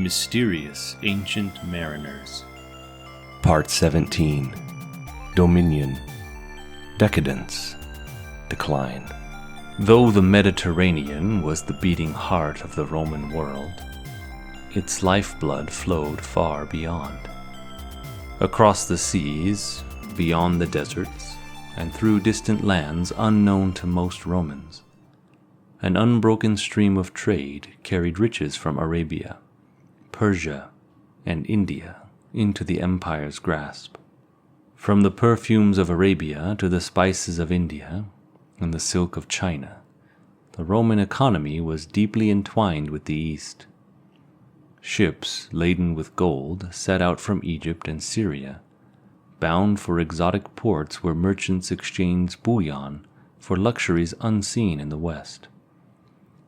Mysterious Ancient Mariners. Part 17. Dominion. Decadence. Decline. Though the Mediterranean was the beating heart of the Roman world, its lifeblood flowed far beyond. Across the seas, beyond the deserts, and through distant lands unknown to most Romans, an unbroken stream of trade carried riches from Arabia, Persia, and India into the empire's grasp. From the perfumes of Arabia to the spices of India and the silk of China, the Roman economy was deeply entwined with the East. Ships laden with gold set out from Egypt and Syria, bound for exotic ports where merchants exchanged bullion for luxuries unseen in the West.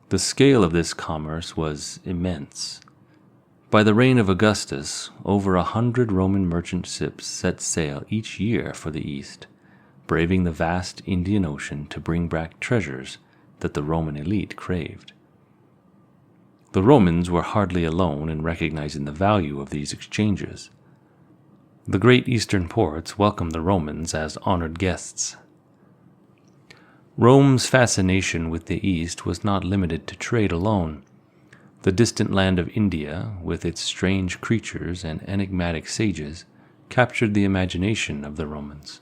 The scale of this commerce was immense. By the reign of Augustus, over 100 Roman merchant ships set sail each year for the East, braving the vast Indian Ocean to bring back treasures that the Roman elite craved. The Romans were hardly alone in recognizing the value of these exchanges. The great eastern ports welcomed the Romans as honored guests. Rome's fascination with the East was not limited to trade alone. The distant land of India, with its strange creatures and enigmatic sages, captured the imagination of the Romans.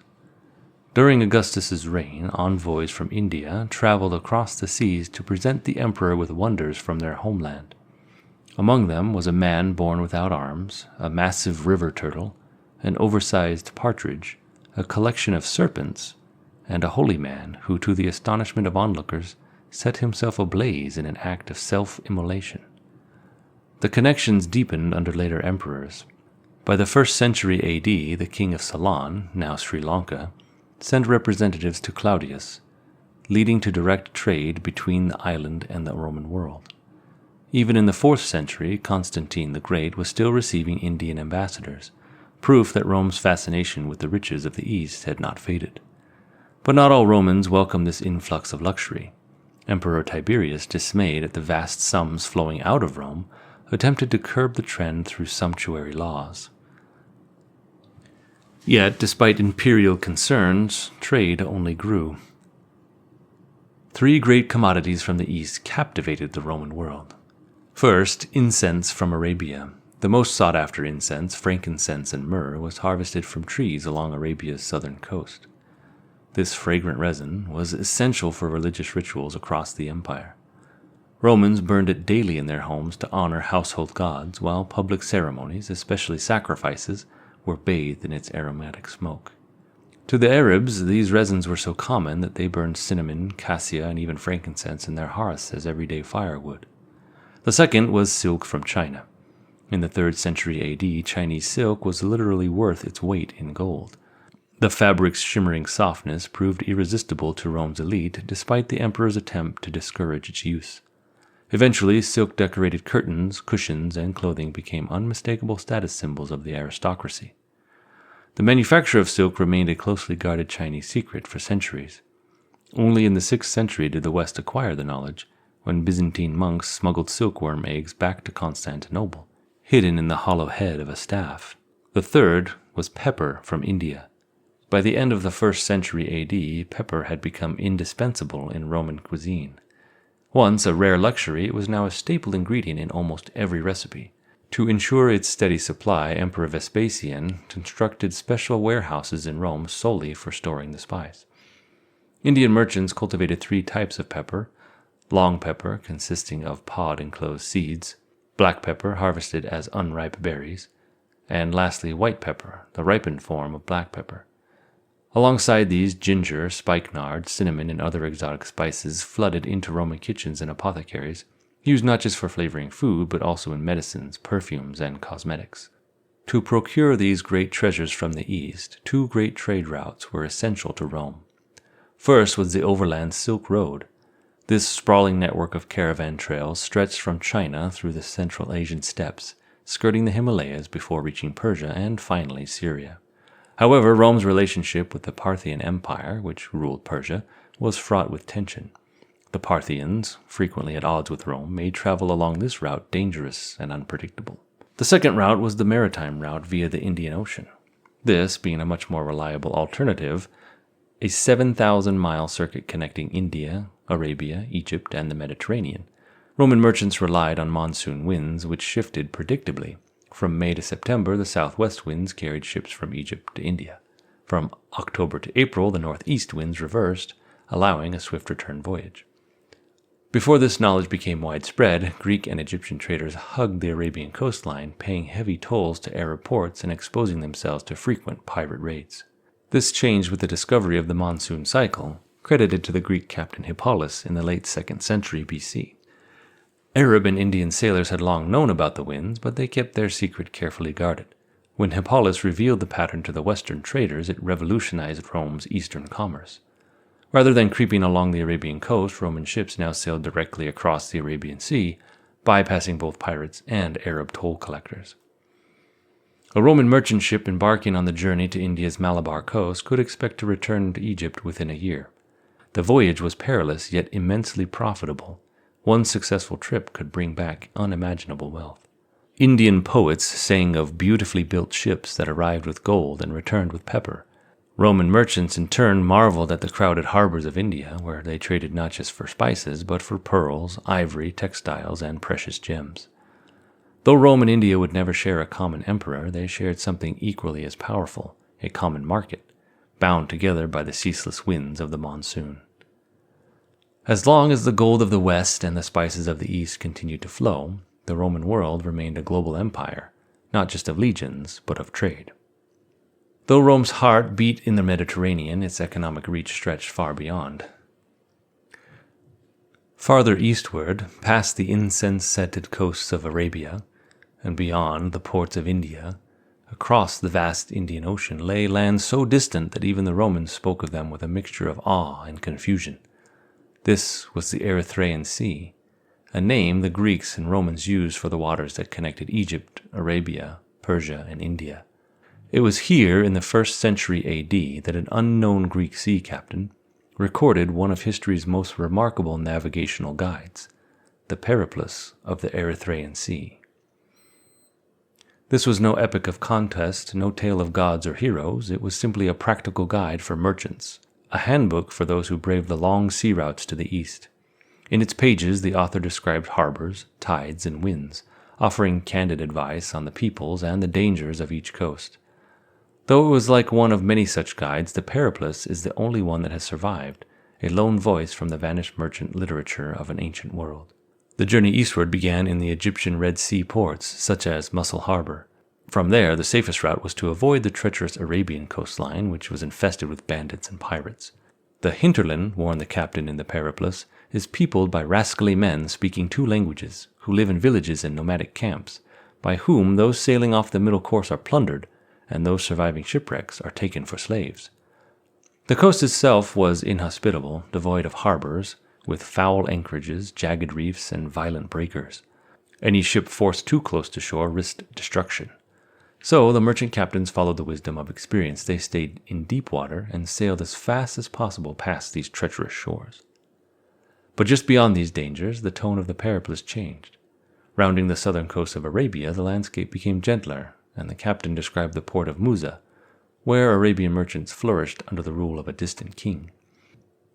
During Augustus's reign, envoys from India traveled across the seas to present the emperor with wonders from their homeland. Among them was a man born without arms, a massive river turtle, an oversized partridge, a collection of serpents, and a holy man who, to the astonishment of onlookers, set himself ablaze in an act of self-immolation. The connections deepened under later emperors. By the 1st century A.D., the king of Ceylon, now Sri Lanka, sent representatives to Claudius, leading to direct trade between the island and the Roman world. Even in the 4th century, Constantine the Great was still receiving Indian ambassadors, proof that Rome's fascination with the riches of the East had not faded. But not all Romans welcomed this influx of luxury. Emperor Tiberius, dismayed at the vast sums flowing out of Rome, attempted to curb the trend through sumptuary laws. Yet, despite imperial concerns, trade only grew. 3 great commodities from the East captivated the Roman world. First, incense from Arabia. The most sought-after incense, frankincense and myrrh, was harvested from trees along Arabia's southern coast. This fragrant resin was essential for religious rituals across the empire. Romans burned it daily in their homes to honor household gods, while public ceremonies, especially sacrifices, were bathed in its aromatic smoke. To the Arabs, these resins were so common that they burned cinnamon, cassia, and even frankincense in their hearths as everyday firewood. The second was silk from China. In the 3rd century A.D., Chinese silk was literally worth its weight in gold. The fabric's shimmering softness proved irresistible to Rome's elite, despite the emperor's attempt to discourage its use. Eventually, silk-decorated curtains, cushions, and clothing became unmistakable status symbols of the aristocracy. The manufacture of silk remained a closely guarded Chinese secret for centuries. Only in the 6th century did the West acquire the knowledge, when Byzantine monks smuggled silkworm eggs back to Constantinople, hidden in the hollow head of a staff. The third was pepper from India. By the end of the 1st century A.D., pepper had become indispensable in Roman cuisine. Once a rare luxury, it was now a staple ingredient in almost every recipe. To ensure its steady supply, Emperor Vespasian constructed special warehouses in Rome solely for storing the spice. Indian merchants cultivated 3 types of pepper: long pepper, consisting of pod-enclosed seeds; black pepper, harvested as unripe berries; and lastly white pepper, the ripened form of black pepper. Alongside these, ginger, spikenard, cinnamon, and other exotic spices flooded into Roman kitchens and apothecaries, used not just for flavoring food, but also in medicines, perfumes, and cosmetics. To procure these great treasures from the East, 2 great trade routes were essential to Rome. First was the overland Silk Road. This sprawling network of caravan trails stretched from China through the Central Asian steppes, skirting the Himalayas before reaching Persia and finally Syria. However, Rome's relationship with the Parthian Empire, which ruled Persia, was fraught with tension. The Parthians, frequently at odds with Rome, made travel along this route dangerous and unpredictable. The second route was the maritime route via the Indian Ocean. This, being a much more reliable alternative, a 7,000-mile circuit connecting India, Arabia, Egypt, and the Mediterranean. Roman merchants relied on monsoon winds, which shifted predictably. From May to September, the southwest winds carried ships from Egypt to India. From October to April, the northeast winds reversed, allowing a swift return voyage. Before this knowledge became widespread, Greek and Egyptian traders hugged the Arabian coastline, paying heavy tolls to Arab ports and exposing themselves to frequent pirate raids. This changed with the discovery of the monsoon cycle, credited to the Greek captain Hippolus in the late 2nd century BC. Arab and Indian sailors had long known about the winds, but they kept their secret carefully guarded. When Hippolus revealed the pattern to the Western traders, it revolutionized Rome's eastern commerce. Rather than creeping along the Arabian coast, Roman ships now sailed directly across the Arabian Sea, bypassing both pirates and Arab toll collectors. A Roman merchant ship embarking on the journey to India's Malabar coast could expect to return to Egypt within a year. The voyage was perilous yet immensely profitable. One successful trip could bring back unimaginable wealth. Indian poets sang of beautifully built ships that arrived with gold and returned with pepper. Roman merchants in turn marveled at the crowded harbors of India, where they traded not just for spices, but for pearls, ivory, textiles, and precious gems. Though Rome and India would never share a common emperor, they shared something equally as powerful, a common market, bound together by the ceaseless winds of the monsoon. As long as the gold of the West and the spices of the East continued to flow, the Roman world remained a global empire, not just of legions, but of trade. Though Rome's heart beat in the Mediterranean, its economic reach stretched far beyond. Farther eastward, past the incense-scented coasts of Arabia, and beyond the ports of India, across the vast Indian Ocean, lay lands so distant that even the Romans spoke of them with a mixture of awe and confusion. This was the Erythraean Sea, a name the Greeks and Romans used for the waters that connected Egypt, Arabia, Persia, and India. It was here in the 1st century AD that an unknown Greek sea captain recorded one of history's most remarkable navigational guides, the Periplus of the Erythraean Sea. This was no epic of contest, no tale of gods or heroes. It was simply a practical guide for merchants, a handbook for those who braved the long sea routes to the east. In its pages, the author described harbors, tides, and winds, offering candid advice on the peoples and the dangers of each coast. Though it was like one of many such guides, the Periplus is the only one that has survived, a lone voice from the vanished merchant literature of an ancient world. The journey eastward began in the Egyptian Red Sea ports, such as Mussel Harbor. From there, the safest route was to avoid the treacherous Arabian coastline, which was infested with bandits and pirates. The hinterland, warned the captain in the Periplus, is peopled by rascally men speaking 2 languages, who live in villages and nomadic camps, by whom those sailing off the middle course are plundered, and those surviving shipwrecks are taken for slaves. The coast itself was inhospitable, devoid of harbors, with foul anchorages, jagged reefs, and violent breakers. Any ship forced too close to shore risked destruction. So the merchant captains followed the wisdom of experience. They stayed in deep water and sailed as fast as possible past these treacherous shores. But just beyond these dangers, the tone of the Periplus changed. Rounding the southern coast of Arabia, the landscape became gentler, and the captain described the port of Musa, where Arabian merchants flourished under the rule of a distant king.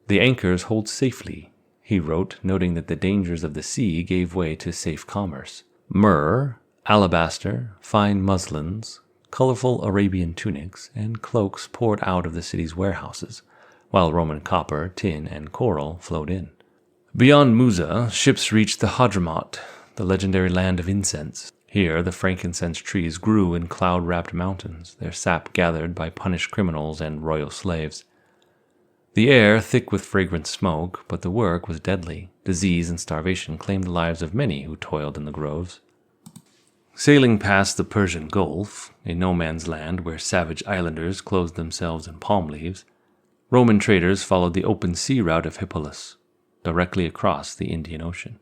The anchors hold safely, he wrote, noting that the dangers of the sea gave way to safe commerce. Myrrh, alabaster, fine muslins, colorful Arabian tunics, and cloaks poured out of the city's warehouses, while Roman copper, tin, and coral flowed in. Beyond Musa, ships reached the Hadramaut, the legendary land of incense. Here, the frankincense trees grew in cloud-wrapped mountains, their sap gathered by punished criminals and royal slaves. The air thick with fragrant smoke, but the work was deadly. Disease and starvation claimed the lives of many who toiled in the groves. Sailing past the Persian Gulf, a no-man's land where savage islanders clothed themselves in palm leaves, Roman traders followed the open sea route of Hippolus, directly across the Indian Ocean.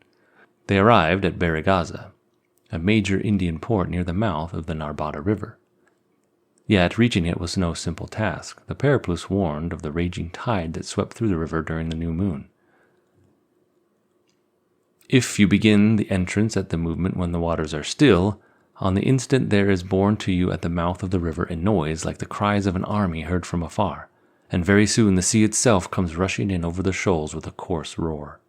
They arrived at Berigazza, a major Indian port near the mouth of the Narbada River. Yet reaching it was no simple task. The Periplus warned of the raging tide that swept through the river during the new moon. If you begin the entrance at the movement when the waters are still, on the instant there is borne to you at the mouth of the river a noise like the cries of an army heard from afar, and very soon the sea itself comes rushing in over the shoals with a coarse roar.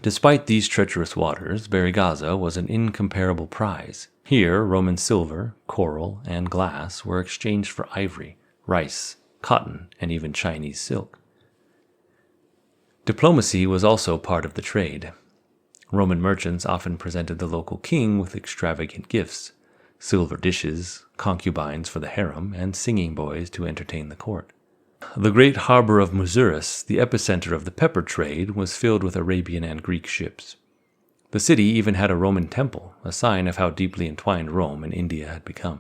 Despite these treacherous waters, Berrigaza was an incomparable prize. Here Roman silver, coral, and glass were exchanged for ivory, rice, cotton, and even Chinese silk. Diplomacy was also part of the trade. Roman merchants often presented the local king with extravagant gifts, silver dishes, concubines for the harem, and singing boys to entertain the court. The great harbor of Musurus, the epicenter of the pepper trade, was filled with Arabian and Greek ships. The city even had a Roman temple, a sign of how deeply entwined Rome and India had become.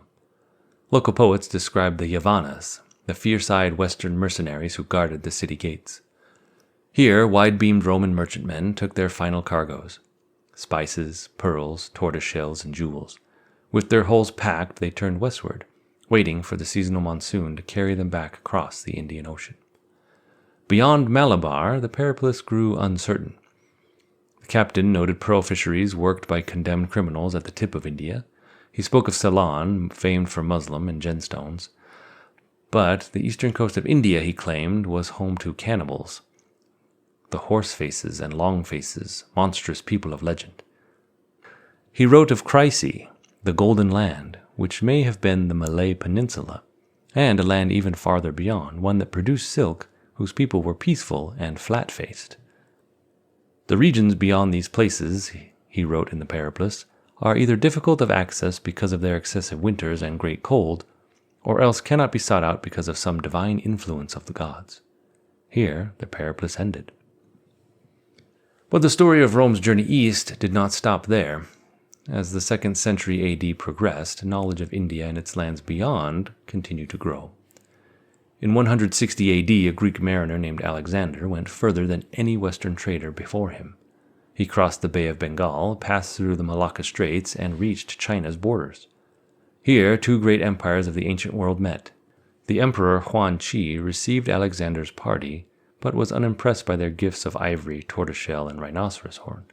Local poets described the Yavanas, the fierce-eyed western mercenaries who guarded the city gates. Here, wide-beamed Roman merchantmen took their final cargoes: spices, pearls, tortoise-shells, and jewels. With their hulls packed, they turned westward, waiting for the seasonal monsoon to carry them back across the Indian Ocean. Beyond Malabar, the periplus grew uncertain. The captain noted pearl fisheries worked by condemned criminals at the tip of India. He spoke of Ceylon, famed for muslin and gemstones. But the eastern coast of India, he claimed, was home to cannibals, the horse faces and long faces, monstrous people of legend. He wrote of Chrysi, the Golden Land, which may have been the Malay Peninsula, and a land even farther beyond, one that produced silk, whose people were peaceful and flat-faced. The regions beyond these places, he wrote in the Periplus, are either difficult of access because of their excessive winters and great cold, or else cannot be sought out because of some divine influence of the gods. Here the Periplus ended. But the story of Rome's journey east did not stop there. As the 2nd century AD progressed, knowledge of India and its lands beyond continued to grow. In 160 AD, a Greek mariner named Alexander went further than any Western trader before him. He crossed the Bay of Bengal, passed through the Malacca Straits, and reached China's borders. Here, two great empires of the ancient world met. The Emperor Huan Qi received Alexander's party, but was unimpressed by their gifts of ivory, tortoiseshell, and rhinoceros horn.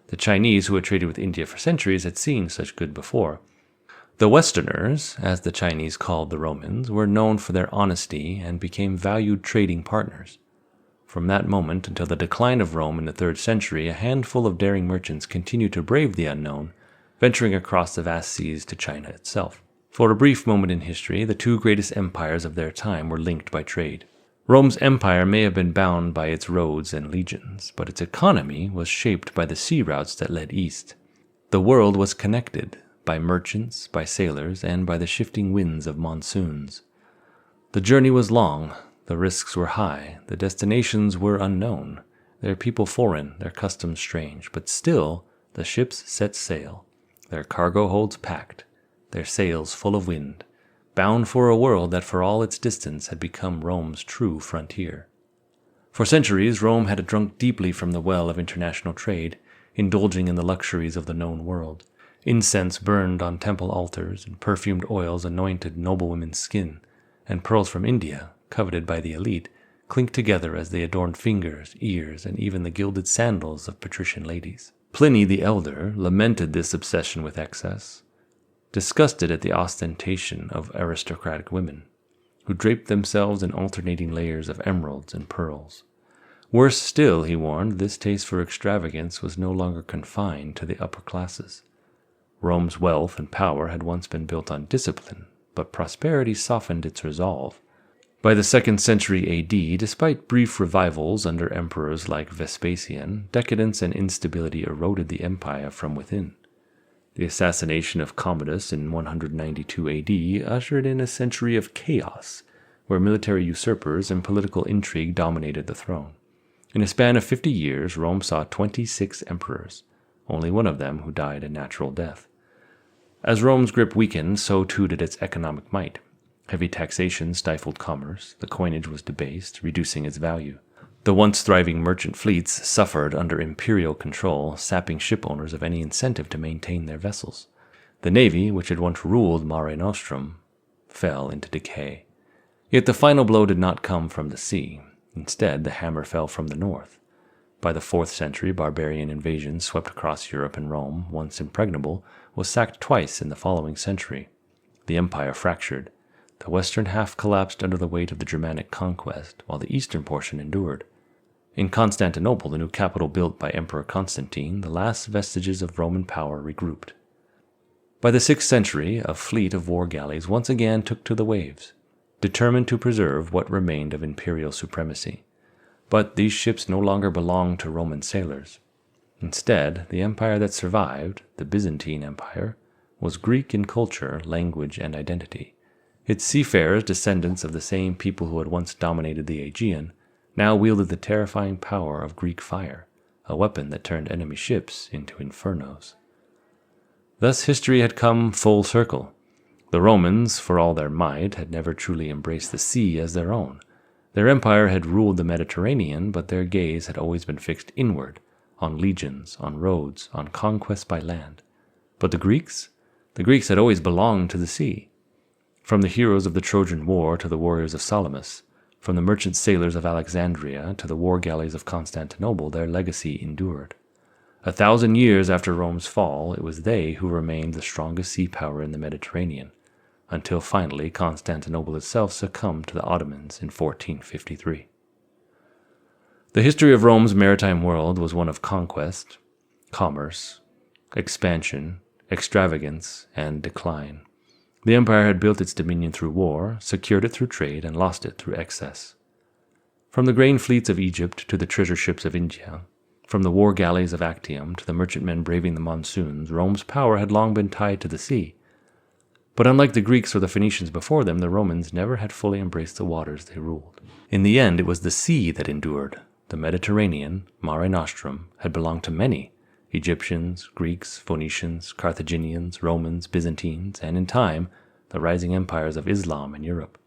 The Chinese, who had traded with India for centuries, had seen such good before. The Westerners, as the Chinese called the Romans, were known for their honesty and became valued trading partners. From that moment until the decline of Rome in the 3rd century, a handful of daring merchants continued to brave the unknown, venturing across the vast seas to China itself. For a brief moment in history, the two greatest empires of their time were linked by trade. Rome's empire may have been bound by its roads and legions, but its economy was shaped by the sea routes that led east. The world was connected by merchants, by sailors, and by the shifting winds of monsoons. The journey was long, the risks were high, the destinations were unknown, their people foreign, their customs strange, but still the ships set sail, their cargo holds packed, their sails full of wind, bound for a world that for all its distance had become Rome's true frontier. For centuries, Rome had drunk deeply from the well of international trade, indulging in the luxuries of the known world. Incense burned on temple altars, and perfumed oils anointed noblewomen's skin, and pearls from India, coveted by the elite, clinked together as they adorned fingers, ears, and even the gilded sandals of patrician ladies. Pliny the Elder lamented this obsession with excess, disgusted at the ostentation of aristocratic women, who draped themselves in alternating layers of emeralds and pearls. Worse still, he warned, this taste for extravagance was no longer confined to the upper classes. Rome's wealth and power had once been built on discipline, but prosperity softened its resolve. By the 2nd century AD, despite brief revivals under emperors like Vespasian, decadence and instability eroded the empire from within. The assassination of Commodus in 192 AD ushered in a century of chaos, where military usurpers and political intrigue dominated the throne. In a span of 50 years, Rome saw 26 emperors, only one of them who died a natural death. As Rome's grip weakened, so too did its economic might. Heavy taxation stifled commerce, the coinage was debased, reducing its value. The once thriving merchant fleets suffered under imperial control, sapping shipowners of any incentive to maintain their vessels. The navy, which had once ruled Mare Nostrum, fell into decay. Yet the final blow did not come from the sea. Instead, the hammer fell from the north. By the 4th century, barbarian invasions swept across Europe, and Rome, once impregnable, was sacked twice in the following century. The empire fractured. The western half collapsed under the weight of the Germanic conquest, while the eastern portion endured. In Constantinople, the new capital built by Emperor Constantine, the last vestiges of Roman power regrouped. By the 6th century, a fleet of war galleys once again took to the waves, determined to preserve what remained of imperial supremacy. But these ships no longer belonged to Roman sailors. Instead, the empire that survived, the Byzantine Empire, was Greek in culture, language, and identity. Its seafarers, descendants of the same people who had once dominated the Aegean, now wielded the terrifying power of Greek fire, a weapon that turned enemy ships into infernos. Thus history had come full circle. The Romans, for all their might, had never truly embraced the sea as their own. Their empire had ruled the Mediterranean, but their gaze had always been fixed inward, on legions, on roads, on conquest by land. But the Greeks? The Greeks had always belonged to the sea. From the heroes of the Trojan War to the warriors of Salamis, from the merchant sailors of Alexandria to the war galleys of Constantinople, their legacy endured. 1,000 years after Rome's fall, it was they who remained the strongest sea power in the Mediterranean, until finally Constantinople itself succumbed to the Ottomans in 1453. The history of Rome's maritime world was one of conquest, commerce, expansion, extravagance, and decline. The empire had built its dominion through war, secured it through trade, and lost it through excess. From the grain fleets of Egypt to the treasure ships of India, from the war galleys of Actium to the merchantmen braving the monsoons, Rome's power had long been tied to the sea. But unlike the Greeks or the Phoenicians before them, the Romans never had fully embraced the waters they ruled. In the end, it was the sea that endured. The Mediterranean, Mare Nostrum, had belonged to many: Egyptians, Greeks, Phoenicians, Carthaginians, Romans, Byzantines, and in time, the rising empires of Islam in Europe.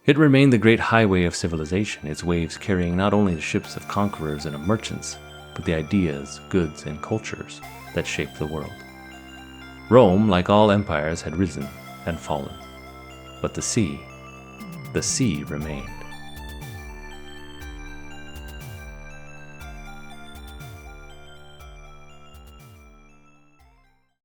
It remained the great highway of civilization, its waves carrying not only the ships of conquerors and of merchants, but the ideas, goods, and cultures that shaped the world. Rome, like all empires, had risen and fallen. But the sea remained.